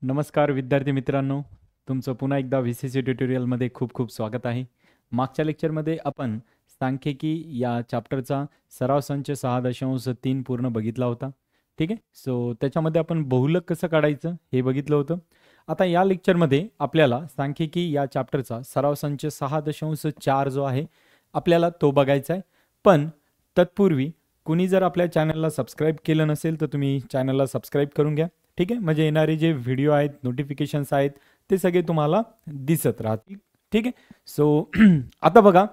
नमस्कार विद्यार्थी मित्रांनो, तुमचं पुन्हा एकदा व्ही-सी-सी ट्युटोरियलमध्ये खूप खूप स्वागत आहे. मागच्या लेक्चरमध्ये आपण सांख्यिकी या चॅप्टरचा सराव संच 6.3 पूर्ण बघितला होता. ठीक आहे. सो त्याच्यामध्ये आपण बहुलक कसं काढायचं हे बघितलं होतं. आता या लेक्चरमध्ये आपल्याला सांख्यिकी या चॅप्टरचा सराव संच 6.4 जो आहे आपल्याला तो बघायचा आहे. पण तत्पूर्वी कुणी जर आपल्या चॅनलला सबस्क्राईब केलं नसेल तर तुम्ही चॅनलला सबस्क्राईब करून घ्या. ठीक आहे, म्हणजे येणारे जे व्हिडिओ आहेत, नोटिफिकेशन्स आहेत, ते सगळे तुम्हाला दिसत राहतील. ठीक आहे. सो आता बघा,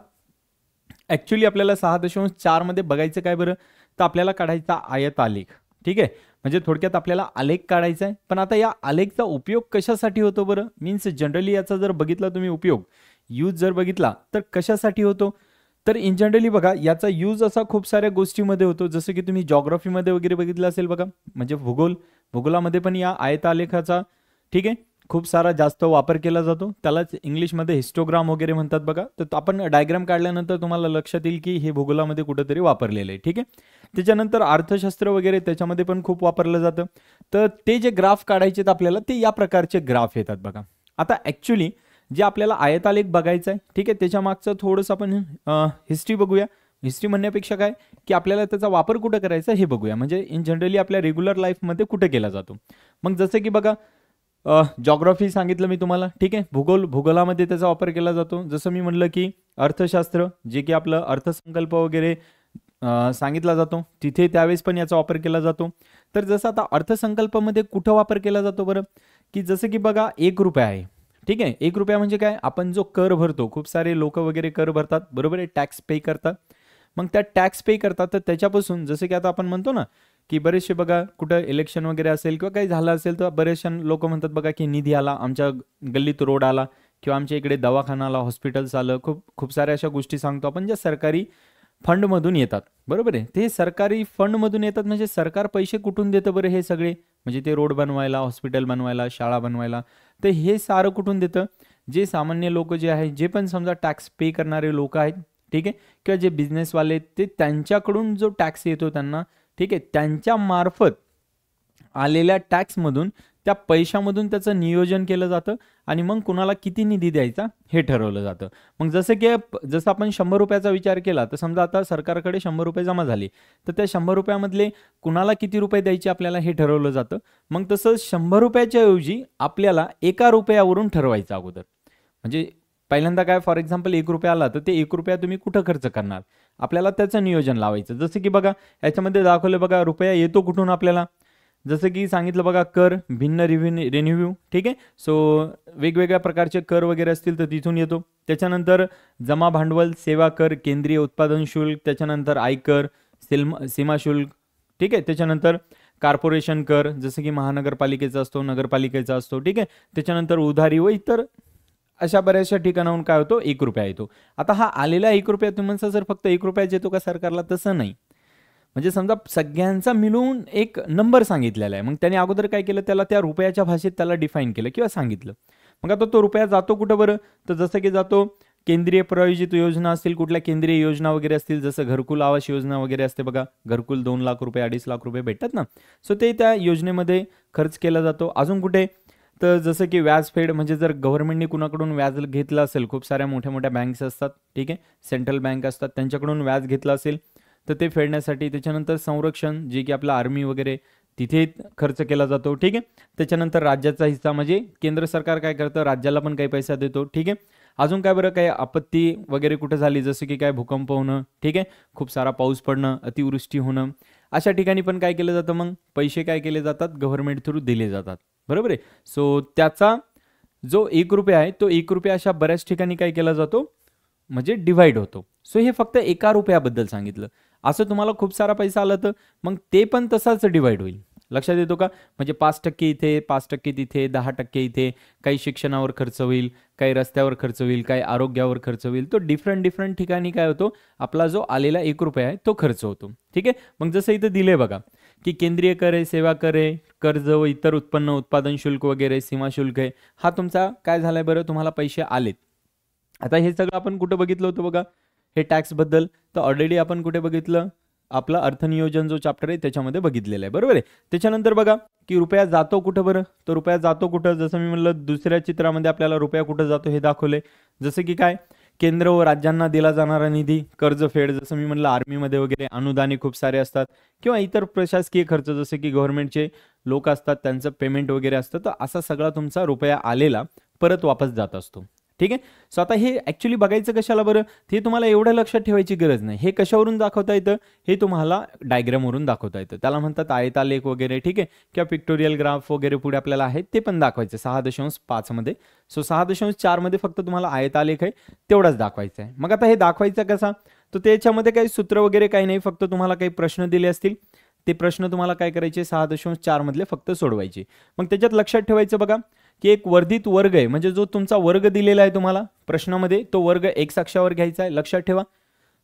ॲक्च्युली आपल्याला 6.4 मध्ये बघायचं काय बरं, तर आपल्याला काढायचा आयत आलेख. ठीक आहे, म्हणजे थोडक्यात आपल्याला आलेख काढायचा आहे. पण आता या आलेखचा उपयोग कशासाठी होतो बरं, मीन्स जनरली याचा जर बघितला तुम्ही उपयोग, यूज जर बघितला तर कशासाठी होतो, तर इन जनरली बघा याचा यूज असा खूप साऱ्या गोष्टीमध्ये होतो. जसं की तुम्ही जॉग्राफीमध्ये वगैरे बघितलं असेल बघा, म्हणजे भूगोलामध्ये पण या आयतालेखाचा ठीक आहे खूप सारा जास्त वापर केला जातो. त्यालाच इंग्लिशमध्ये हिस्टोग्राम वगैरे म्हणतात बघा. तर आपण डायग्राम काढल्यानंतर तुम्हाला लक्षात येईल की हे भूगोलामध्ये कुठेतरी वापरलेलं आहे. ठीक आहे. त्याच्यानंतर अर्थशास्त्र वगैरे त्याच्यामध्ये पण खूप वापरलं जातं. तर ते जे ग्राफ काढायचे आपल्याला ते या प्रकारचे ग्राफ येतात बघा. आता ॲक्च्युली जे आपल्याला आयतालेख बघायचा आहे, ठीक आहे, त्याच्या मागचं थोडंसं आपण हिस्ट्री बघूया. हिस्ट्री म्हणण्यापेक्षा काय की आपल्याला त्याचा वापर कुठं करायचा हे बघूया. म्हणजे इन जनरली आपल्या रेग्युलर लाईफमध्ये कुठे केला जातो. मग जसं की बघा, जॉग्राफी सांगितलं मी तुम्हाला. ठीक आहे, भूगोलामध्ये त्याचा वापर केला जातो. जसं मी म्हटलं की अर्थशास्त्र, जे की आपलं अर्थसंकल्प वगैरे सांगितला जातो, तिथे त्यावेळेस पण याचा वापर केला जातो. तर जसं आता अर्थसंकल्पामध्ये कुठं वापर केला जातो बरं, की जसं की बघा 1 रुपया आहे. ठीक आहे, 1 रुपया म्हणजे काय, आपण जो कर भरतो, खूप सारे लोक वगैरे कर भरतात, बरोबर आहे, टॅक्स पे करतात. मग त्या टॅक्स पे करतात तर त्याच्यापासून जसं की आता आपण म्हणतो ना की बरेचसे बघा कुठं इलेक्शन वगैरे असेल किंवा काही झालं असेल तर बरेचसे लोक म्हणतात बघा की निधी आला, आमच्या गल्लीत रोड आला किंवा आमच्या इकडे दवाखाना आला, हॉस्पिटल्स आलं, खूप खूप साऱ्या अशा गोष्टी सांगतो आपण ज्या सरकारी फंडमधून येतात. बरोबर आहे, ते सरकारी फंडमधून येतात. म्हणजे सरकार पैसे कुठून देतं बरं हे सगळे, म्हणजे ते रोड बनवायला, हॉस्पिटल बनवायला, शाळा बनवायला. तर हे सारं कुठून देतं, जे सामान्य लोक जे आहेत, जे पण समजा टॅक्स पे करणारे लोक आहेत, ठीक आहे, किंवा जे बिझनेसवाले ते त्यांच्याकडून जो टॅक्स येतो त्यांना, ठीक आहे, त्यांच्या मार्फत आलेल्या टॅक्समधून त्या पैशामधून त्याचं नियोजन केलं जातं आणि मग कुणाला किती निधी द्यायचा हे ठरवलं जातं. मग जसं आपण 100 रुपयाचा विचार केला तर समजा आता सरकारकडे 100 रुपये जमा झाले तर त्या 100 रुपयामधले कुणाला किती रुपये द्यायचे आपल्याला हे ठरवलं जातं. मग तसं 100 रुपयाच्या ऐवजी आपल्याला 1 रुपयावरून ठरवायचं अगोदर. म्हणजे पहिल्यांदा काय, फॉर एक्झाम्पल 1 रुपया आला तर ते 1 रुपया तुम्ही कुठं खर्च करणार, आपल्याला त्याचं नियोजन लावायचं. जसं की बघा याच्यामध्ये दाखवलं बघा, रुपया येतो कुठून आपल्याला, जसं की सांगितलं बघा, कर, भिन्न रेव्हेन्यू. ठीक आहे. सो वेगवेगळ्या प्रकारचे कर वगैरे असतील तर तिथून येतो. त्याच्यानंतर जमा भांडवल, सेवा कर, केंद्रीय उत्पादन शुल्क, त्याच्यानंतर आयकर, सीमा शुल्क. ठीक आहे. त्याच्यानंतर कॉर्पोरेशन कर, जसं की महानगरपालिकेचा असतो, नगरपालिकेचा असतो. ठीक आहे. त्याच्यानंतर उधारी व इतर अशा बऱ्याचशा ठिकाणाहून काय होतो, 1 रुपया येतो. आता हा आलेला 1 रुपया तुम्ही जर फक्त 1 रुपयाच येतो का सरकारला, तसं नाही. म्हणजे समजा सगळ्यांचा मिळून एक नंबर सांगितलेला आहे. मग त्याने अगोदर काय केलं, त्याला त्या रुपयाच्या भाषेत त्याला डिफाईन केलं किंवा सांगितलं. मग आता तो रुपया जातो कुठं बरं, तर जसं की जातो केंद्रीय प्रायोजित योजना असतील, कुठल्या केंद्रीय योजना वगैरे असतील, जसं घरकुल आवास योजना वगैरे असते बघा, घरकुल 2 लाख रुपये 2.5 लाख रुपये भेटतात ना. सो ते त्या योजनेमध्ये खर्च केला जातो. अजून कुठे, तर जसं की व्याजफेड, म्हणजे जर गव्हर्नमेंटने कुणाकडून व्याज घेतलं असेल, खूप साऱ्या मोठ्या मोठ्या बँक्स असतात, ठीक आहे, सेंट्रल बँक असतात, त्यांच्याकडून व्याज घेतलं असेल तर ते फेडण्यासाठी. त्याच्यानंतर संरक्षण, जे की आपलं आर्मी वगैरे, तिथे खर्च केला जातो. ठीक आहे. त्याच्यानंतर राज्याचा हिस्सा, म्हणजे केंद्र सरकार काय करतं, राज्याला पण काही पैसा देतो. ठीक आहे. अजून काय बरं, काही आपत्ती वगैरे कुठं झाली, जसं की काय भूकंप होणं, ठीक आहे, खूप सारा पाऊस पडणं, अतिवृष्टी होणं, अशा ठिकाणी पण काय केलं जातं, मग पैसे काय केले जातात, गव्हर्नमेंट थ्रू दिले जातात. बरोबर आहे. सो त्याचा जो 1 रुपया आहे तो 1 रुपया अशा बऱ्याच ठिकाणी काय केला जातो, म्हणजे डिवाइड होतो. सो हे फक्त 1 रुपयाबद्दल सांगितलं. असं तुम्हाला खूप सारा पैसा आला तर मग ते पण तसाच डिवाइड होईल. लक्षात येतो का, म्हणजे 5% इथे, 5% तिथे, 10% इथे, काही शिक्षणावर खर्च होईल, काही रस्त्यावर खर्च होईल, काही आरोग्यावर खर्च होईल. तो डिफरंट ठिकाणी काय होतो, आपला जो आलेला 1 रुपया आहे तो खर्च होतो. ठीक आहे. मग जसं इथं दिले बघा की केंद्रीय कर आहे, सेवा कर आहे, कर्ज व इतर उत्पन्न, उत्पादन शुल्क वगैरे, सीमा शुल्क आहे. हा तुमचा काय झालाय बरं, तुम्हाला पैसे आलेत. आता हे सगळं आपण कुठं बघितलं होतं बघा, हे टॅक्सबद्दल तर ऑलरेडी आपण कुठे बघितलं, आपला अर्थनियोजन जो चॅप्टर आहे त्याच्यामध्ये बघितलेला आहे, बरोबर आहे. त्याच्यानंतर बघा की रुपया जातो कुठं बरं, तर रुपया जातो कुठं, जसं मी म्हणलं दुसऱ्या चित्रामध्ये आपल्याला रुपया कुठं जातो हे दाखवले. जसं की काय, केंद्र व राज्यांना दिला जाणारा निधी, कर्जफेड, जसं मी म्हणलं आर्मीमध्ये वगैरे अनुदाने खूप सारे असतात, किंवा इतर प्रशासकीय खर्च जसे की गव्हर्नमेंटचे लोक असतात त्यांचं पेमेंट वगैरे असतं, तर असा सगळा तुमचा रुपया आलेला परत वापस जात असतो. ठीक आहे. सो आता हे ॲक्च्युली बघायचं कशाला बरं, हे तुम्हाला एवढं लक्षात ठेवायची गरज नाही. हे कशावरून दाखवता येतं, हे तुम्हाला डायग्रामवरून दाखवता येतं. त्याला म्हणतात आयतालेख वगैरे, ठीक आहे, किंवा पिक्टोरियल ग्राफ वगैरे पुढे आपल्याला आहेत ते पण दाखवायचं 6.5 मध्ये. सो 6.4 मध्ये फक्त तुम्हाला आयतालेख आहे तेवढाच दाखवायचा आहे. मग आता हे दाखवायचं कसा, तर त्याच्यामध्ये काही सूत्र वगैरे काही नाही, फक्त तुम्हाला काही प्रश्न दिले असतील, ते प्रश्न तुम्हाला काय करायचे 6.4 मधले फक्त सोडवायचे. मग त्याच्यात लक्षात ठेवायचं बघा की एक वर्धित वर्ग आहे, म्हणजे जो तुमचा वर्ग दिलेला आहे तुम्हाला प्रश्नामध्ये, तो वर्ग एक्स अक्षावर घ्यायचा आहे, लक्षात ठेवा.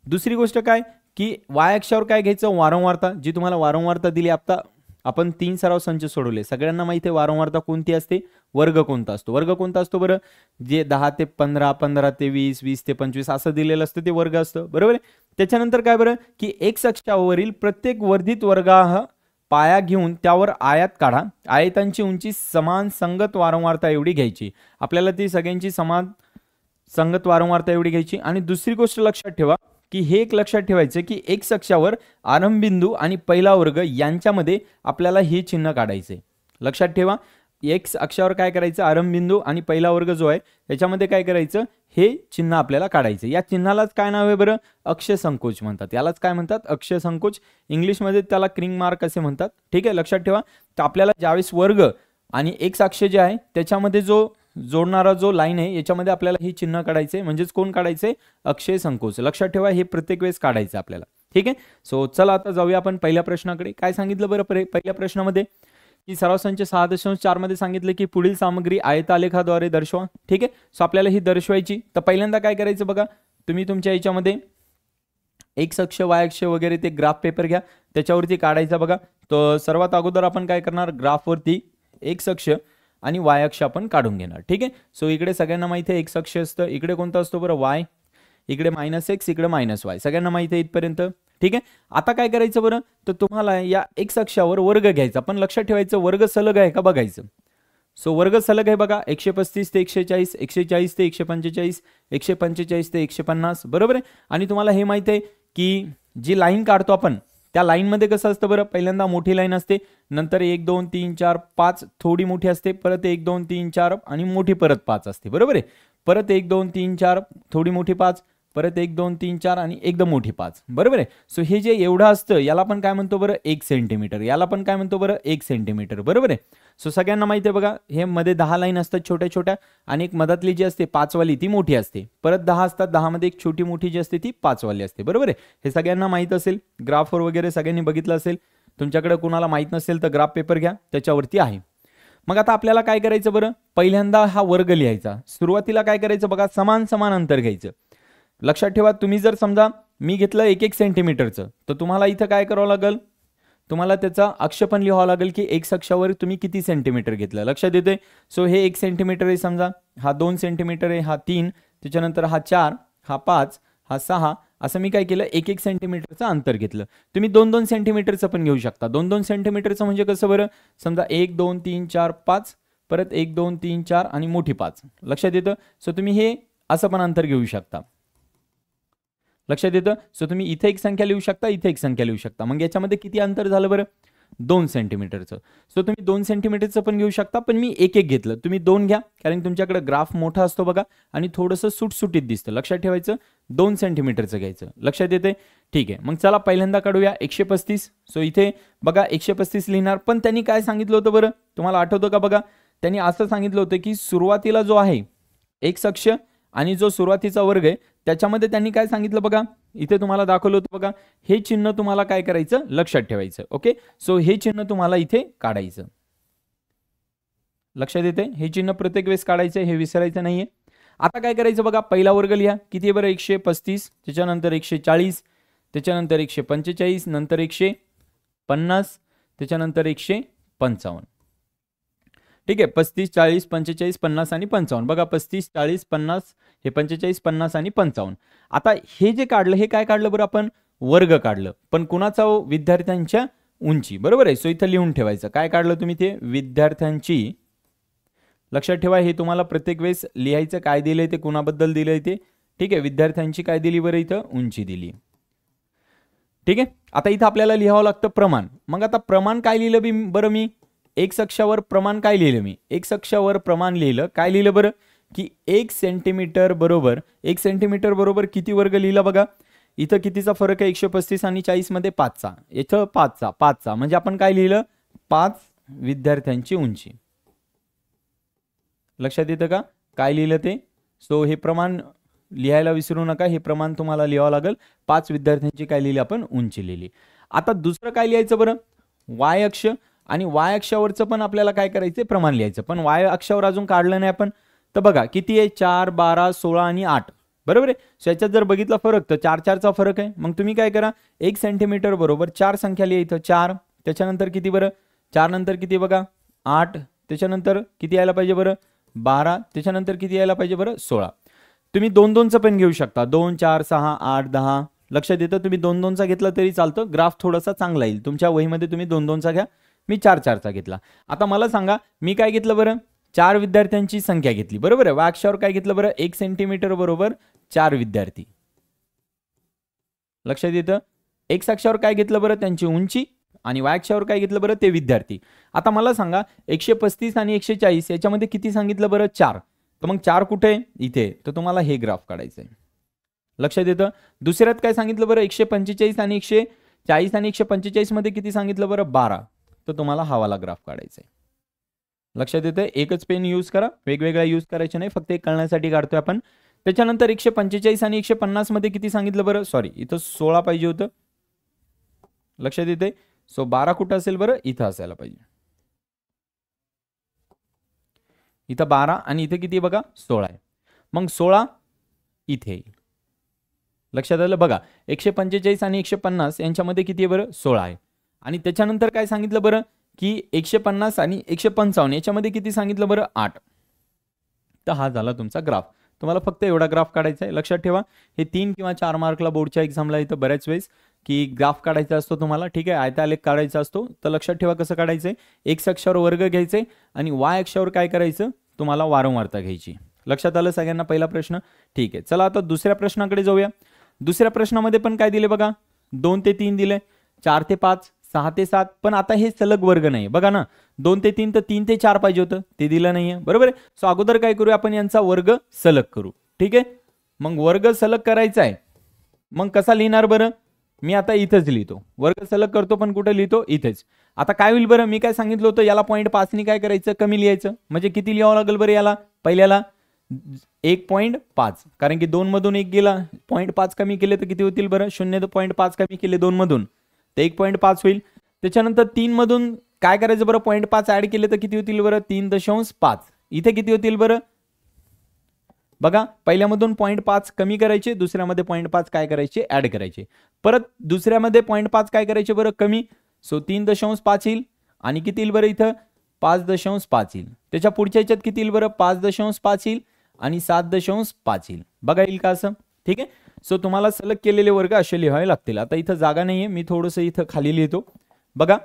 दुसरी गोष्ट काय की वाय अक्षावर काय घ्यायचं, वारंवारता, जी तुम्हाला वारंवारता दिली. आता आपण 3 सराव संच सोडवले, सगळ्यांना माहिती आहे वारंवारता कोणती असते, वर्ग कोणता असतो. वर्ग कोणता असतो बरं, जे 10 ते 15, 15 ते 20, 20 ते 25 असं दिलेलं असतं ते वर्ग असतं, बरोबर आहे. त्याच्यानंतर काय बरं की एक्स अक्षावरील प्रत्येक वर्धित वर्गाह पाया घेऊन त्यावर आयत काढा. आयतांची उंची समान संगत वारंवारता एवढी घ्यायची, आपल्याला ती सगळ्यांची समान संगत वारंवारता एवढी घ्यायची. आणि दुसरी गोष्ट लक्षात ठेवा की हे एक लक्षात ठेवायचं की एक्स अक्षावर आरंभबिंदू आणि पहिला वर्ग यांच्यामध्ये आपल्याला हे चिन्ह काढायचे. लक्षात ठेवा, एक्स अक्षावर काय करायचं, आरंभबिंदू आणि पहिला वर्ग जो आहे त्याच्यामध्ये काय करायचं, हे चिन्ह आपल्याला काढायचं. या चिन्हालाच काय नाव आहे बरं, अक्ष संकोच म्हणतात. यालाच काय म्हणतात, अक्ष संकोच. इंग्लिशमध्ये त्याला क्रिंग मार्क असे म्हणतात. ठीक आहे, लक्षात ठेवा. तर आपल्याला ज्यावेळेस वर्ग आणि एक्स अक्ष जे आहे त्याच्यामध्ये जो जोडणारा जो लाईन आहे याच्यामध्ये आपल्याला हे चिन्ह काढायचे, म्हणजेच कोण काढायचे, अक्षय संकोच. लक्षात ठेवा, हे प्रत्येक वेळेस काढायचं आपल्याला. ठीक आहे. सो चला आता जाऊया आपण पहिल्या प्रश्नाकडे. काय सांगितलं बरं पहिल्या प्रश्नामध्ये की सराव संच 6.4 मध्ये सांगितलं की पुढील सामग्री आयतालेखाद्वारे दर्शवा. ठीक आहे. सो आपल्याला ही दर्शवायची. तर पहिल्यांदा काय करायचं बघा, तुम्ही तुमच्या याच्यामध्ये एक्स अक्ष वाय अक्ष वगैरे ते ग्राफ पेपर घ्या, त्याच्यावरती काढायचा बघा. तर सर्वात अगोदर आपण काय करणार, ग्राफवरती एक्स अक्ष आणि वाय अक्ष आपण काढून घेणार. ठीक आहे. सो इकडे सगळ्यांना माहिती आहे एक्स अक्ष असतं, इकडे कोणता असतो बरं, वाय, इकडे -x, इकडे -y, सगळ्यांना माहिती आहे इथपर्यंत. ठीक आहे. आता काय करायचं बरं, तर तुम्हाला या एक्स अक्षावर वर्ग घ्यायचा, पण लक्षात ठेवायचं वर्ग सलग आहे का बघायचं. सो वर्ग सलग आहे बघा, 135 ते 140, 140 ते 145, 145 ते 150, बरोबर आहे. आणि तुम्हाला हे माहिती आहे की जी लाईन काढतो आपण त्या लाईनमध्ये कसं असतं बरं, पहिल्यांदा मोठी लाईन असते, नंतर 1 2 3 4 5 थोडी मोठी असते, परत 1 2 3 4 आणि मोठी परत 5 असते, बरोबर आहे. परत 1 2 3 4 थोडी मोठी 5, परत 1 2 3 4 आणि एकदम मोठी 5, बरोबर आहे. सो हे जे एवढं असतं याला पण काय म्हणतो बरं, 1 सेंटीमीटर. याला पण काय म्हणतो बरं, 1 सेंटीमीटर, बरोबर आहे. सो सगळ्यांना माहिती आहे बघा, हे मध्ये 10 लाईन असतात छोट्या छोट्या, आणि एक मधातली जी असते 5 वाली ती मोठी असते, परत 10 असतात, 10 मध्ये एक छोटी मोठी जी असते ती 5 वाली असते, बरोबर आहे. हे सगळ्यांना माहित असेल, ग्राफवर वगैरे सगळ्यांनी बघितलं असेल. तुमच्याकडे कुणाला माहित नसेल तर ग्राफ पेपर घ्या, त्याच्यावरती आहे. मग आता आपल्याला काय करायचं बरं, पहिल्यांदा हा वर्ग लिहायचा. सुरुवातीला काय करायचं बघा, समान समान अंतर घ्यायचं. लक्षात ठेवा, तुम्ही जर समजा मी घेतलं 1 सेंटीमीटरचं, तर तुम्हाला इथं काय करावं लागेल, तुम्हाला त्याचा अक्ष पण लिहावं लागेल की एक्स अक्षावर तुम्ही किती सेंटीमीटर घेतलं. लक्षात येते. सो हे 1 सेंटीमीटर आहे समजा, हा 2 सेंटीमीटर आहे, हा 3, त्याच्यानंतर हा 4, हा 5, हा 6, असं मी काय केलं, 1 सेंटीमीटरचं अंतर घेतलं. तुम्ही 2 सेंटीमीटरचं पण घेऊ शकता. 2 सेंटीमीटरचं म्हणजे कसं बरं, समजा 1 2 3 4 5, परत 1 2 3 4 आणि मोठी 5. लक्षात येतं. सो तुम्ही हे असं पण अंतर घेऊ शकता. लक्षात येतं. सो तुम्ही इथे एक संख्या लिहू शकता, इथे एक संख्या लिहू शकता. मग याच्यामध्ये किती अंतर झालं बरं, 2 सेंटीमीटरचं. सो तुम्ही 2 सेंटीमीटरचं पण घेऊ शकता, पण मी एक घेतलं. तुम्ही 2 घ्या, कारण तुमच्याकडे ग्राफ मोठा असतो बघा आणि थोडंसं सुटसुटीत दिसतं. लक्षात ठेवायचं, 2 सेंटीमीटरचं घ्यायचं. लक्षात येते. ठीक आहे. मग चला पहिल्यांदा काढूया 135. सो इथे बघा 135 लिहिणार, पण त्यांनी काय सांगितलं होतं बरं, तुम्हाला आठवतं का बघा, त्यांनी असं सांगितलं होतं की सुरुवातीला जो आहे एक्स अक्ष आणि जो सुरुवातीचा वर्ग आहे त्याच्यामध्ये त्यांनी काय सांगितलं बघा, इथे तुम्हाला दाखवलं होतं बघा, हे चिन्ह तुम्हाला काय करायचं, लक्षात ठेवायचं. ओके. सो हे चिन्ह तुम्हाला इथे काढायचं. लक्षात येते, हे चिन्ह प्रत्येक वेळेस काढायचं, हे विसरायचं नाहीये. आता काय करायचं बघा, पहिला वर्ग लिहा, किती आहे बरं, 135, त्याच्यानंतर 140, त्याच्यानंतर 145, नंतर 150, त्याच्यानंतर 155. ठीक आहे. 35 40 45 50 आणि 55. बघा 35 40 50, हे 45 50 आणि 55. आता हे जे काढलं हे काय काढलं बरं आपण, वर्ग काढलं, पण कुणाचा विद्यार्थ्यांच्या उंची, बरोबर आहे. सो इथं लिहून ठेवायचं काय काढलं तुम्ही ते विद्यार्थ्यांची. लक्षात ठेवा हे तुम्हाला प्रत्येक वेळेस लिहायचं काय दिलंय ते कुणाबद्दल दिलंय ते. ठीक आहे, विद्यार्थ्यांची काय दिली बरं इथं उंची दिली. ठीक आहे, आता इथं आपल्याला लिहावं लागतं प्रमाण. मग आता प्रमाण काय लिहिलं बरं मी एक्स अक्षावर प्रमाण काय लिहिलं मी एक्स अक्षावर प्रमाण लिहिलं काय लिहिलं बरं की 1 सेंटीमीटर बरोबर 1 सेंटीमीटर बरोबर किती वर्ग लिहिला बघा. इथं कितीचा फरक आहे 135 आणि 40 मध्ये 5चा. इथं 5चा म्हणजे आपण काय लिहिलं 5 विद्यार्थ्यांची उंची. लक्षात येतं का काय लिहिलं ते. सो हे प्रमाण लिहायला विसरू नका, हे प्रमाण तुम्हाला लिहावं लागेल. 5 विद्यार्थ्यांची काय लिहिली आपण उंची लिहिली. आता दुसरं काय लिहायचं बरं वाय अक्ष, आणि वाय अक्षावरचं पण आपल्याला काय करायचं प्रमाण लिहायचं, पण वाय अक्षावर अजून काढलं नाही आपण. तर बघा किती आहे 4 12 16 आणि 8 बरोबर आहे. सो याच्यात जर बघितला फरक तर 4चा फरक आहे. मग तुम्ही काय करा 1 सेंटीमीटर बरोबर 4 संख्या लिहा इथं 4, त्याच्यानंतर किती बरं 4 नंतर किती बघा 8, त्याच्यानंतर किती यायला पाहिजे बरं 12, त्याच्यानंतर किती यायला पाहिजे बरं 16. तुम्ही 2-2चं पण घेऊ शकता 2 4 6 8 10. लक्षात येतं तुम्ही 2-2चा घेतला तरी चालतं, ग्राफ थोडासा चांगला येईल. तुमच्या वहीमध्ये तुम्ही 2-2चा घ्या, मी 4-4चा घेतला. आता मला सांगा मी काय घेतलं बरं 4 विद्यार्थ्यांची संख्या घेतली बरोबर आहे. वाय अक्षावर काय घेतलं बरं 1 सेंटीमीटर बरोबर 4 विद्यार्थी. लक्षात येतं एक्स अक्षावर काय घेतलं बरं त्यांची उंची, आणि वाय अक्षावर काय घेतलं बरं ते विद्यार्थी. आता मला सांगा 135 आणि 140 याच्यामध्ये किती सांगितलं बरं 4. तर मग 4 कुठे इथे, तर तुम्हाला हे ग्राफ काढायचं आहे. लक्षात येतं दुसऱ्यात काय सांगितलं बरं 145 आणि 140 आणि 145 मध्ये किती सांगितलं बरं 12. तर तुम्हाला हा वाला ग्राफ काढायचा आहे. लक्षात येतं एकच पेन यूज करा, वेगवेगळा यूज करायचे नाही, फक्त एक कळण्यासाठी काढतोय आपण. त्याच्यानंतर 145 आणि 150 मध्ये किती सांगितलं बरं सॉरी इथं 16 पाहिजे होतं. लक्षात येते सो 12 कुठं असेल बरं इथं असायला पाहिजे. इथं 12 आणि इथे किती बघा 16 आहे. मग 16 इथे येईल. लक्षात आलं बघा 145 आणि 150 यांच्यामध्ये किती आहे बरं 16 आहे. आणि त्याच्यानंतर काय सांगितलं बरं की 150 आणि 155 याच्यामध्ये किती सांगितलं बरं 8. तर हा झाला तुमचा ग्राफ. तुम्हाला फक्त एवढा ग्राफ काढायचा आहे. लक्षात ठेवा हे 3 किंवा 4 मार्कला बोर्डच्या एक्झामला इथं बऱ्याच वेळेस की ग्राफ काढायचा असतो तुम्हाला. ठीक आहे आयतालेख काढायचा असतो. तर लक्षात ठेवा कसं काढायचंय एक्स अक्षावर वर्ग घ्यायचे आणि वाय अक्षावर काय करायचं तुम्हाला वारंवारता घ्यायची. लक्षात आलं सगळ्यांना पहिला प्रश्न. ठीक आहे चला आता दुसऱ्या प्रश्नाकडे जाऊया. दुसऱ्या प्रश्नामध्ये पण काय दिले बघा 2 ते 3 दिले, 4 ते 5, 6 ते 7. पण आता हे सलग वर्ग नाही बघा ना 2 ते 3 तर 3 ते 4 पाहिजे होतं ते दिलं नाहीये बरोबर आहे. सो अगोदर काय करूया आपण यांचा वर्ग सलग करू. ठीक आहे मग वर्ग सलग करायचा आहे. मग कसा लिहिणार बरं मी आता इथंच लिहितो वर्ग सलग करतो पण कुठे लिहितो इथेच. आता काय होईल बरं मी काय सांगितलं होतं याला 0.5 काय करायचं कमी लिहायचं. म्हणजे किती लिहावं लागेल बरं याला पहिल्याला 1.5 कारण की 2 मधून 1 गेला 0.5 कमी केले तर किती होतील बरं 0.5 कमी केले 2 मधून तर 1.5 होईल. त्याच्यानंतर 3 मधून काय करायचं बरं 0.5 ऍड केले तर किती होतील बरं 3.5. इथे किती होतील बरं बघा पहिल्यामधून 0.5 कमी करायचे, दुसऱ्यामध्ये 0.5 काय करायचे ऍड करायचे, परत दुसऱ्यामध्ये 0.5 काय करायचे बरं कमी. सो 3.5 येईल आणि किती येईल बरं इथं 5.5 येईल. त्याच्या पुढच्या याच्यात किती येईल बरं 5.5 येईल आणि 7.5 येईल. बघा येईल का असं. ठीक आहे सो तुम्हाला सलग केलेले वर्ग असे लिहावे लागतील. आता इथं जागा नाहीये मी थोडंसं इथं खाली लिहितो. बघा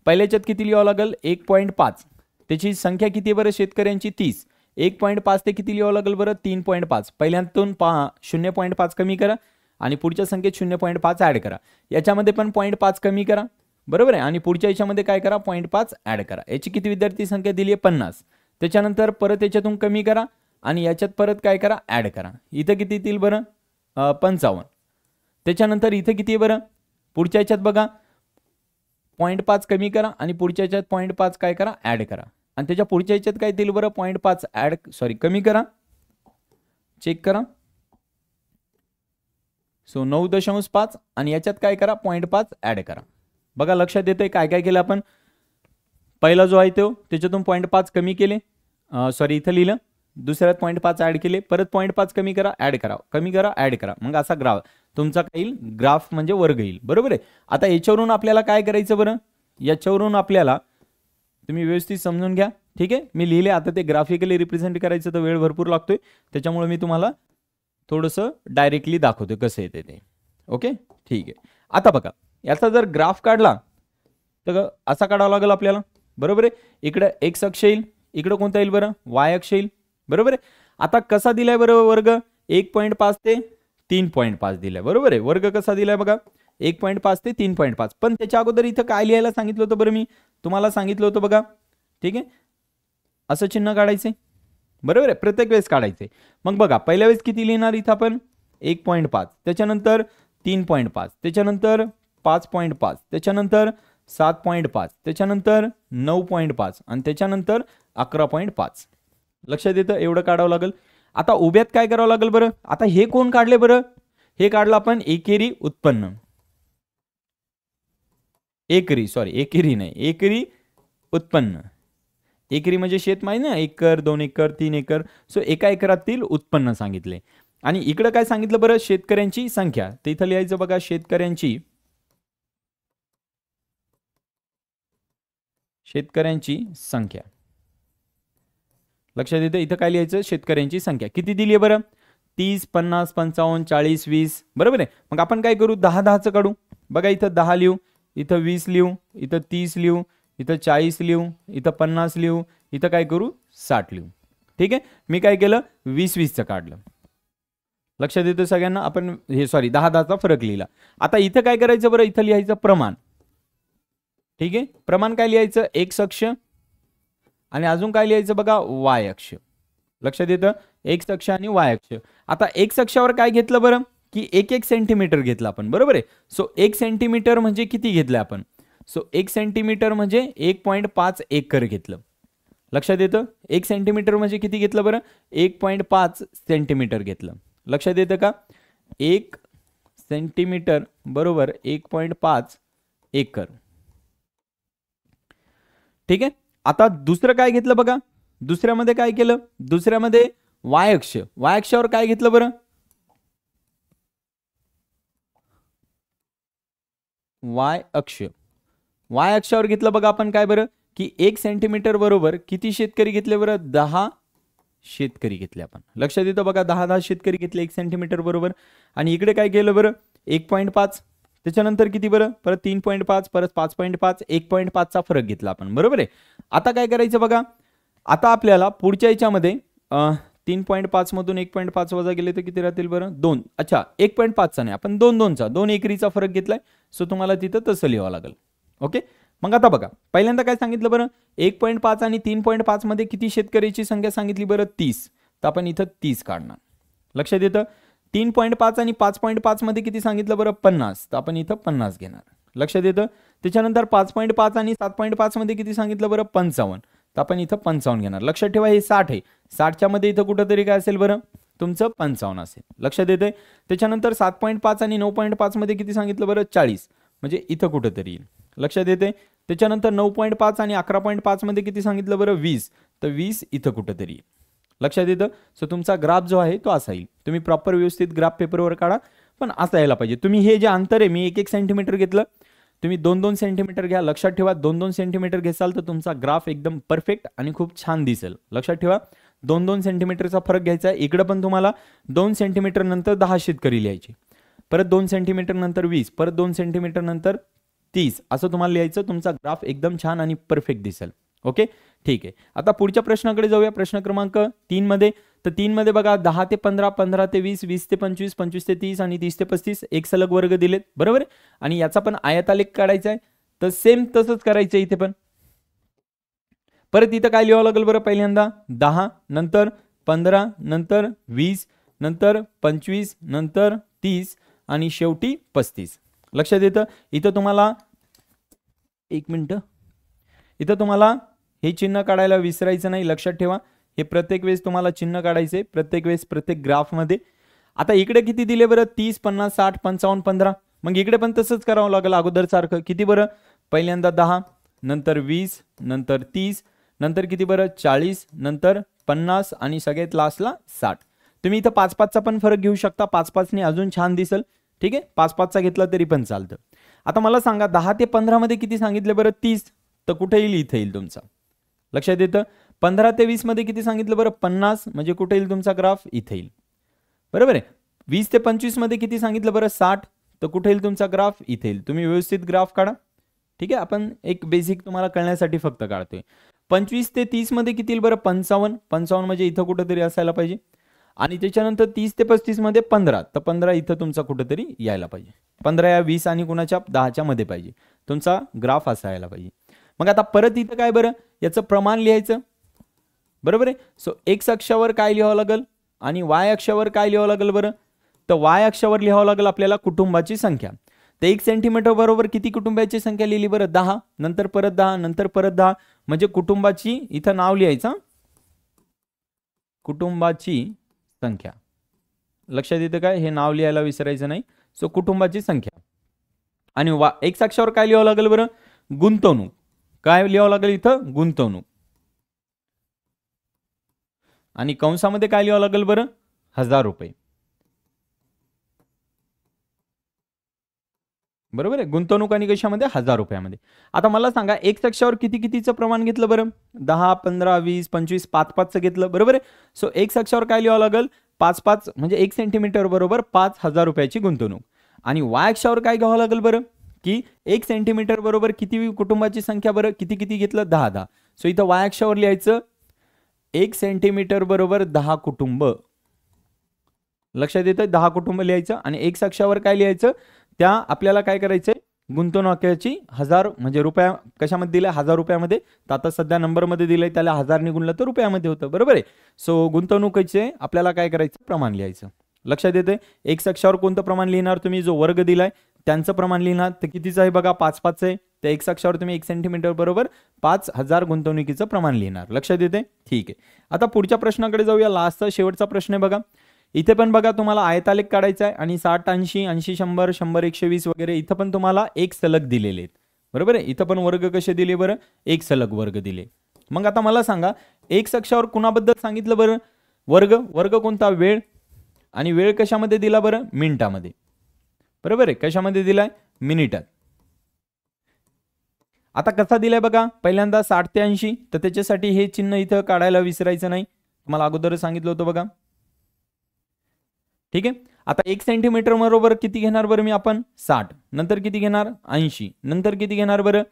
पहिल्याच्यात किती लिहावं लागेल 1.5 त्याची संख्या किती बरं शेतकऱ्यांची 30. 1.5 ते किती लिहावं लागेल बरं 3.5. पहिल्यातून 0.5 कमी करा आणि पुढच्या संख्येत 0.5 ऍड करा. याच्यामध्ये पण 0.5 कमी करा बरोबर आहे आणि पुढच्या याच्यामध्ये काय करा 0.5 ऍड करा. याची किती विद्यार्थी संख्या दिली आहे 50. त्याच्यानंतर परत याच्यातून कमी करा आणि याच्यात परत काय करा ऍड करा. इथं किती येतील बरं 55. त्याच्यानंतर इथं किती आहे बरं पुढच्या याच्यात बघा 0.5 कमी करा आणि पुढच्या याच्यात 0.5 काय करा ऍड करा आणि त्याच्या पुढच्या याच्यात काय येतील बरं 0.5 कमी करा चेक करा. सो 9.5 आणि याच्यात काय करा 0.5 ऍड करा. बघा लक्षात येतंय काय काय केलं आपण. पहिला जो आहे तो त्याच्यातून 0.5 कमी केले इथं लिहिलं, दुसऱ्यात 0.5 ऍड केले, परत 0.5 कमी करा ऍड करा कमी करा ऍड करा. मग असा ग्राफ तुमचा काय येईल ग्राफ म्हणजे वर्ग येईल बरोबर आहे. आता याच्यावरून आपल्याला काय करायचं बरं याच्यावरून आपल्याला तुम्ही व्यवस्थित समजून घ्या. ठीक आहे मी लिहिले आता ते ग्राफिकली रिप्रेझेंट करायचं तर वेळ भरपूर लागतोय त्याच्यामुळे मी तुम्हाला थोडंसं डायरेक्टली दाखवतोय कसं येते ते. ओके ठीक आहे आता बघा याचा जर ग्राफ काढला तर असा काढावा लागेल आपल्याला, बरोबर आहे. इकडे एक्स अक्ष येईल, इकडे कोणता येईल बरं, वाय अक्ष येईल, बरोबर आहे. आता कसा दिलाय बरं वर्ग, 1.5 ते 3.5 दिलाय, बरोबर आहे. वर्ग कसा दिलाय बघा, 1.5 ते 3.5. पण त्याच्या अगोदर इथं काय लिहायला सांगितलं होतं बरं, मी तुम्हाला सांगितलं होतं बघा, ठीक आहे, असं चिन्ह काढायचे, बरोबर आहे, प्रत्येक वेळेस काढायचे. मग बघा पहिल्या वेळेस किती लिहिणार इथं आपण, 1.5, त्याच्यानंतर 3.5, त्याच्यानंतर 5.5, त्याच्यानंतर 7.5, त्याच्यानंतर 9.5 आणि त्याच्यानंतर 11.5. लक्षात येतं, एवढं काढावं लागेल. आता उभ्यात काय करावं लागेल बरं, आता हे कोण काढले बरं, हे काढलं आपण एकेरी उत्पन्न, एकेरी नाही, एकेरी उत्पन्न. एकरी म्हणजे शेत माहिती ना, 1 एकर 2 एकर 3 एकर. सो एका एकरातील उत्पन्न सांगितले. आणि इकडे काय सांगितलं बरं, शेतकऱ्यांची संख्या. ते इथं लिहायचं बघा, शेतकऱ्यांची संख्या. लक्षात येतं, इथं काय लिहायचं, शेतकऱ्यांची संख्या किती दिली आहे बरं, 30 50 55 40 20, बरोबर आहे. मग आपण काय करू, 10 काढू. बघा इथं 10 लिहू, इथं 20 लिहू, इथं 30 लिहू, इथं 40 लिहू, इथं 50 लिहू, इथं काय करू 60 लिहू. ठीक आहे, मी काय केलं 20 काढलं. लक्षात येतं सगळ्यांना, आपण हे 10चा फरक लिहिला. आता इथं काय करायचं बरं, इथं लिहायचं प्रमाण. ठीक आहे, प्रमाण काय लिहायचं, एक्स अक्ष आणि अजून काय लिहायचं बघा, वाय अक्ष. लक्षात येतं, एक्स अक्ष आणि वाय अक्ष. आता एक्स अक्षावर काय घेतलं बरं, की 1 सेंटीमीटर घेतलं आपण, बरोबर आहे. सो 1 सेंटीमीटर म्हणजे किती घेतलं आपण, सो 1 सेंटीमीटर म्हणजे 1.5 एकर घेतलं. लक्षात येतं, 1 सेंटीमीटर म्हणजे किती घेतलं बरं, 1.5 सेंटीमीटर घेतलं. लक्षात येतं का, 1 सेंटीमीटर बरोबर 1.5 एकर. ठीक आहे. आता दुसरं काय घेतलं बघा, दुसऱ्यामध्ये काय केलं, दुसऱ्यामध्ये वाय अक्ष, वाय अक्षावर काय घेतलं बरं, वाय अक्षावर घेतलं बघा आपण काय बरं, की 1 सेंटीमीटर बरोबर किती शेतकरी घेतले बरं, 10 शेतकरी घेतले आपण. लक्षात येतं बघा, 10 शेतकरी घेतले 1 सेंटीमीटर बरोबर. आणि इकडे काय केलं बरं, 1.5, त्याच्यानंतर किती बरं, परत 3.5, परत 5.5, 1.5 चा फरक घेतला आपण, बरोबर आहे. आता काय करायचं बघा, आता आपल्याला पुढच्या याच्यामध्ये 3.5 मधून 1.5 वजा गेले तर किती राहतील बरं, 2. अच्छा, 1.5 चा नाही, आपण 2 एकरीचा फरक घेतलाय. सो तुम्हाला तिथं तसं लिहावं लागेल. ओके, मग आता बघा पहिल्यांदा काय सांगितलं बरं, 1.5 आणि 3.5 मध्ये किती शेतकऱ्याची संख्या सांगितली बरं, 30. तर आपण इथं 30 काढणार. लक्षात येतं, 3.5 आणि 5.5 मध्ये किती सांगितलं बरं, 50. तर आपण इथं 50 घेणार. लक्षात येतं, त्याच्यानंतर 5.5 आणि 7.5 मध्ये किती सांगितलं बरं, 55. तर आपण इथं 55 घेणार. लक्षात ठेवा हे 60 आहे, 60च्या मध्ये इथं कुठंतरी काय असेल बरं, तुमचं 55 असेल. लक्षात येते. त्याच्यानंतर 7.5 आणि 9.5 मध्ये किती सांगितलं बरं, 40. म्हणजे इथं कुठंतरी येईल. लक्षात येते. त्याच्यानंतर 9.5 आणि 11.5 मध्ये किती सांगितलं बरं, 20. तर 20 इथं कुठंतरी येईल. लक्षात येतं. सो तुमचा ग्राफ जो आहे तो असा येईल. तुम्ही प्रॉपर व्यवस्थित ग्राफ पेपरवर काढा, पण असा यायला पाहिजे. तुम्ही हे जे अंतर आहे, मी 1 सेंटीमीटर घेतलं, तुम्ही 2 सेंटीमीटर घ्या. लक्षात ठेवा 2 सेंटीमीटर घेसाल तर तुमचा ग्राफ एकदम परफेक्ट आणि खूप छान दिसेल. लक्षात ठेवा 2 सेंटीमीटरचा फरक घ्यायचा आहे. इकडे पण तुम्हाला 2 सेंटीमीटर नंतर 10 शेतकरी लिहायचे, परत 2 सेंटीमीटर नंतर 20, परत 2 सेंटीमीटर नंतर 30, असं तुम्हाला लिहायचं. तुमचा ग्राफ एकदम छान आणि परफेक्ट दिसेल. ओके, ठीक आहे. आता पुढच्या प्रश्नाकडे जाऊया. प्रश्न क्रमांक 3 मध्ये. तर 3 मध्ये बघा 10 ते 15, 15 ते 20, 20 ते 25, 25 ते 30 आणि 30 ते 35 एक सलग वर्ग दिलेत, बरोबर आहे. आणि याचा पण आयतालेख काढायचा आहे. तर सेम तसंच करायचं इथे पण. परत इथं काय लिहावं लागेल बरं, पहिल्यांदा 10, नंतर 15, नंतर 20, नंतर 25, नंतर 30 आणि शेवटी 35. लक्षात येतं. इथं तुम्हाला 1 मिनिट, इथं तुम्हाला हे चिन्ह काढायला विसरायचं नाही. लक्षात ठेवा हे प्रत्येक वेळेस तुम्हाला चिन्ह काढायचे, प्रत्येक वेळेस प्रत्येक ग्राफमध्ये. आता इकडे किती दिले बरं, 30 50 60 55 15. मग इकडे पण तसंच करावं लागेल अगोदर सारखं. किती बरं, पहिल्यांदा 10, नंतर 20, नंतर 30, नंतर किती बरं 40, नंतर 50 आणि सगळ्यात लास्टला 60. तुम्ही इथं 5-5चा पण फरक घेऊ शकता. 5-5 ने अजून छान दिसेल. ठीक आहे, 5-5चा घेतला तरी पण चालतं. आता मला सांगा 10 ते 15 मध्ये किती सांगितले बरं, 30. तर कुठे येईल, इथे येईल तुमचा. लक्षात येतं. 15 ते 20 मध्ये किती सांगितलं बरं, 50. म्हणजे कुठे येईल तुमचा ग्राफ, इथे येईल, बरोबर आहे. 20 ते 25 मध्ये किती सांगितलं बरं, 60. तर कुठे येईल तुमचा ग्राफ? इथे येईल. तुम्ही व्यवस्थित ग्राफ काढा. ठीक आहे, आपण एक बेसिक तुम्हाला कळण्यासाठी फक्त काढतोय. 25 ते 30 मध्ये किती येईल बरं? 55. 55 म्हणजे इथं कुठेतरी असायला पाहिजे. आणि त्याच्यानंतर 30 ते 35 मध्ये 15, तर 15 इथं तुमचा कुठेतरी यायला पाहिजे. 15 या 20 आणि कुणाच्या 10च्या मध्ये पाहिजे तुमचा ग्राफ असा यायला पाहिजे. मग आता परत इथं काय बरं? याचं प्रमाण लिहायचं. बरोबर आहे. सो एक्स अक्षावर काय लिहावं लागेल आणि वाय अक्षावर काय लिहावं लागेल बरं? तर वाय अक्षावर लिहावं लागेल आपल्याला कुटुंबाची संख्या. तर 1 सेंटीमीटर बरोबर किती कुटुंबाची संख्या लिहिली बरं? 10. नंतर परत 10, नंतर परत 10, म्हणजे कुटुंबाची इथं नाव लिहायचं, कुटुंबाची संख्या. लक्षात येतं काय? हे नाव लिहायला विसरायचं नाही. सो कुटुंबाची संख्या. आणि एक्स अक्षावर काय लिहावं लागेल बरं? गुंतवणूक. काय लिहावं लागेल इथं? गुंतवणूक. आणि कंसामध्ये काय लिहावं लागेल बरं? 1000 रुपये. बरोबर आहे. गुंतवणूक आणि कशामध्ये? 1000 रुपयामध्ये. आता मला सांगा एक्स अक्षावर किती कितीचं प्रमाण घेतलं बरं? 10, 15, 20, 25, 5-5चं घेतलं. बरोबर आहे. सो एक्स अक्षावर काय लिहावं लागेल? 5-5 म्हणजे 1 सेंटीमीटर बरोबर 5000 रुपयाची गुंतवणूक. आणि वाय अक्षावर काय घ्यावं लागेल बरं? की 1 सेंटीमीटर बरोबर किती कुटुंबाची संख्या बरं? किती किती घेतलं? 10-10. सो इथं वाय अक्षावर लिहायचं 1 सेंटीमीटर बरोबर 10 कुटुंब. लक्षात येतं? 10 कुटुंब लिहायचं. आणि एक्स अक्षावर काय लिहायचं? त्या आपल्याला काय करायचंय? गुंतवणुकीची 1000 म्हणजे रुपया कशामध्ये दिलाय? 1000 रुपयामध्ये. तर आता सध्या नंबरमध्ये दिलंय, त्याला 1000 निघून तर रुपयामध्ये होतं. बरोबर आहे. सो गुंतवणुकीचे आपल्याला काय करायचं? प्रमाण लिहायचं. लक्षात येते? एक्स अक्षावर कोणतं प्रमाण लिहिणार तुम्ही? जो वर्ग दिलाय त्यांचं प्रमाण लिहिणार. तर कितीचं आहे बघा? 5-5 आहे. त्या एक्स अक्षावर तुम्ही 1 सेंटीमीटर बरोबर 5000 गुंतवणुकीचं प्रमाण लिहिणार. लक्षात येते? ठीक आहे. आता पुढच्या प्रश्नाकडे जाऊया. लास्टचा शेवटचा प्रश्न आहे बघा. इथे पण बघा तुम्हाला आयतालेख काढायचा आहे आणि 60, 80, 80, 100, 100, 120 वगैरे इथं पण तुम्हाला एक सलग दिलेले आहेत. बरोबर आहे. इथं पण वर्ग कसे दिले बरं? एक सलग वर्ग दिले. मग आता मला सांगा एक्स अक्षावर कुणाबद्दल सांगितलं बरं? वर्ग. वर्ग कोणता? वेळ. आणि वेळ कशामध्ये दिला बरं? मिनिटामध्ये. बरोबर आहे. कशामध्ये दिलाय? मिनिटात. आता कसा दिलाय बघा? पहिल्यांदा 60 ते 80, तर त्याच्यासाठी हे चिन्ह इथं काढायला विसरायचं नाही. मला अगोदर सांगितलं होतं बघा. ठीक आहे. आता 1 सेंटीमीटर बरोबर किती घेणार बरं मी आपण? 60. नंतर किती घेणार? 80. नंतर किती घेणार बरं?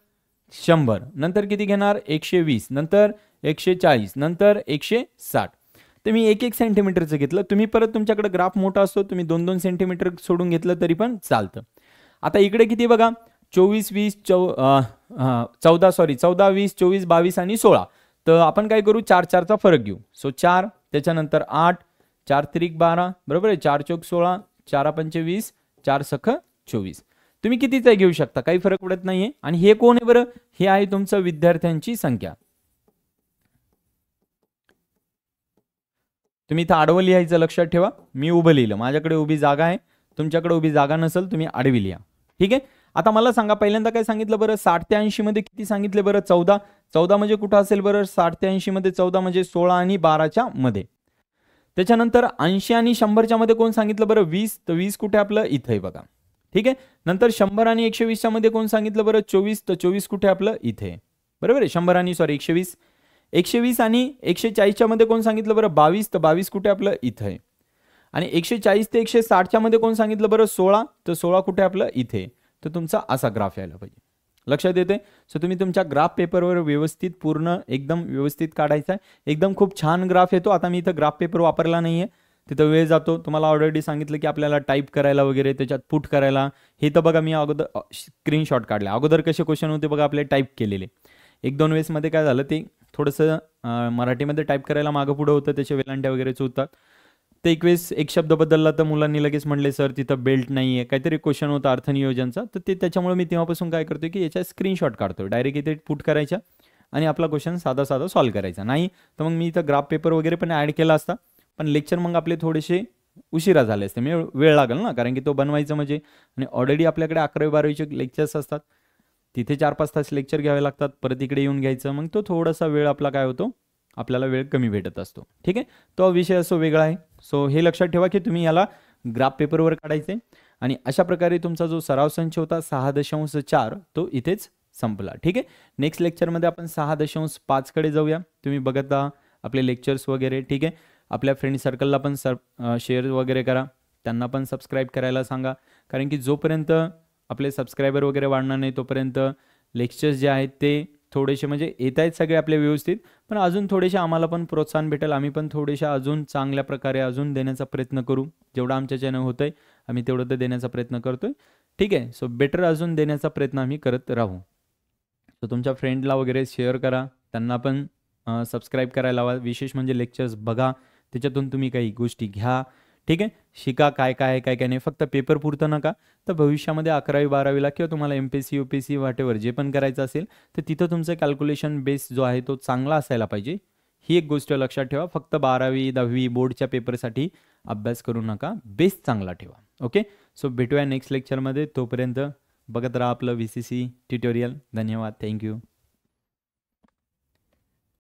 100. नंतर किती घेणार? 120. नंतर 140. नंतर 160. तर मी 1-1 सेंटीमीटरचं घेतलं. तुम्ही परत तुमच्याकडे ग्राफ मोठा असतो, तुम्ही 2-2 सेंटीमीटर सोडून घेतलं तरी पण चालतं. आता इकडे किती बघा? 24, 20, 14, 20, 24, 22 आणि 16. तर आपण काय करू? 4-4चा फरक घेऊ. सो 4, त्याच्यानंतर 8, 4 त्रिक 12, बरोबर आहे. 4 चौक 16, 4 पंचे 20, 4 सख 24. तुम्ही कितीचा घेऊ शकता, काही फरक पडत नाहीये. आणि हे कोण आहे बरं? हे आहे तुमचं विद्यार्थ्यांची संख्या. तुम्ही इथं आडवं लिहायचं, लक्षात ठेवा. मी उभं लिहिलं, माझ्याकडे उभी जागा आहे. तुमच्याकडे उभी जागा नसेल, तुम्ही आडवी लिहा. ठीक आहे. आता मला सांगा पहिल्यांदा काय सांगितलं बरं? 60 ते 80 मध्ये किती सांगितले बरं? 14. 14 म्हणजे कुठं असेल बरं? 60 ते 80 मध्ये 14 म्हणजे 16 आणि 12च्या मध्ये. त्याच्यानंतर 80 आणि 100च्या मध्ये कोण सांगितलं बरं? 20. तर 20 कुठे आपलं? इथे आहे बघा. ठीक आहे. नंतर 100 आणि 120च्या मध्ये कोण सांगितलं बरं? 24. तर 24 कुठे आपलं? इथे. बरोबर आहे. 100 आणि 120. 120 आणि 140च्या मध्ये कोण सांगितलं बरं? 22. तर 22 कुठे आपलं? इथे आहे. आणि 140 ते 160च्या मध्ये कोण सांगितलं बरं? 16. तर 16 कुठे आपलं? इथे. तर तुमचा असा ग्राफ यायला पाहिजे. लक्षात येते? सो तुम्ही तुमच्या ग्राफ पेपरवर व्यवस्थित पूर्ण एकदम व्यवस्थित काढायचा आहे. एकदम खूप छान ग्राफ येतो. आता मी इथं ग्राफ पेपर वापरला नाहीये, तिथं वेळ जातो. तुम्हाला ऑलरेडी सांगितलं की आपल्याला टाईप करायला वगैरे, त्याच्यात पुट करायला. हे तर बघा मी अगोदर स्क्रीनशॉट काढले. अगोदर कसे क्वेश्चन होते बघा आपले टाईप केलेले. 1-2 वेळेसमध्ये काय झालं, ते थोडंसं मराठीमध्ये टाईप करायला मागं पुढं होतं, त्याचे वेलांट्या वगैरे चुकतात. ते एक वेळेस एक शब्द बदलला तर मुलांनी लगेच म्हणले सर तिथं बेल्ट नाही आहे, काहीतरी क्वेश्चन होता अर्थनियोजनचा. तर ते त्याच्यामुळे मी तेव्हापासून काय करतोय की याच्या स्क्रीनशॉट काढतो, डायरेक्ट इथे पुट करायच्या आणि आपला क्वेश्चन साधा साधा सॉल्व्ह करायचा. नाही तर मग मी इथं ग्राफ पेपर वगैरे पण ॲड केला असता, पण लेक्चर मग आपले थोडेसे उशिरा झाले असते. म्हणजे वेळ लागेल ना, कारण की तो बनवायचं म्हणजे. आणि ऑलरेडी आपल्याकडे 11वी-12वीचे लेक्चर्स असतात, तिथे 4-5 तास लेक्चर घ्यावे लागतात, परत इकडे येऊन घ्यायचं. मग तो थोडासा वेळ आपला काय होतो, आपल्याला वेळ कमी भेटत असतो. ठीक आहे. तो विषय असो वेगळा आहे. सो हे लक्षात ठेवा की तुम्ही याला ग्राफ पेपरवर काढायचे. आणि अशा प्रकारे तुमचा जो सराव संच होता 6.4 तो इथेच संपला. ठीक आहे. नेक्स्ट लेक्चरमध्ये आपण 6.5 कडे जाऊया. तुम्ही बघत आपले लेक्चर्स वगैरे. ठीक आहे. आपल्या फ्रेंड सर्कलला पण शेअर वगैरे करा, त्यांना पण सबस्क्राईब करायला सांगा. कारण की जोपर्यंत आपले सबस्क्रायबर वगैरे वाढणार नाही तोपर्यंत लेक्चर्स जे आहेत ते थोडेसे म्हणजे येत आहेत सगळे आपले व्यवस्थित, पण अजून थोडेसे आम्हाला पण प्रोत्साहन भेटेल. आम्ही पण थोडेशा अजून चांगल्या प्रकारे अजून देण्याचा प्रयत्न करू. जेवढं आमच्या चॅनल होतं आहे आम्ही तेवढं तर देण्याचा प्रयत्न करतो आहे. ठीक आहे. सो बेटर अजून देण्याचा प्रयत्न आम्ही करत राहू. सो तुमच्या फ्रेंडला वगैरे शेअर करा, त्यांना पण सबस्क्राईब करायला लावा. विशेष म्हणजे लेक्चर्स बघा, त्याच्यातून तुम्ही काही गोष्टी घ्या. ठीक आहे. शिका काय काय आहे काय काय नाही. फक्त पेपर पुरतं नका, तर भविष्यामध्ये 11वी-12वीला किंवा तुम्हाला MPSC UPSC व्हॉटएव्हर जे पण करायचं असेल तर तिथं तुमचं कॅल्क्युलेशन बेस जो आहे तो चांगला असायला पाहिजे. ही एक गोष्ट लक्षात ठेवा. फक्त 12वी 10वी बोर्डच्या पेपरसाठी अभ्यास करू नका, बेस चांगला ठेवा. ओके. सो भेटूया नेक्स्ट लेक्चरमध्ये. तोपर्यंत बघत राहा आपलं VCC ट्युटोरियल. धन्यवाद. थँक्यू.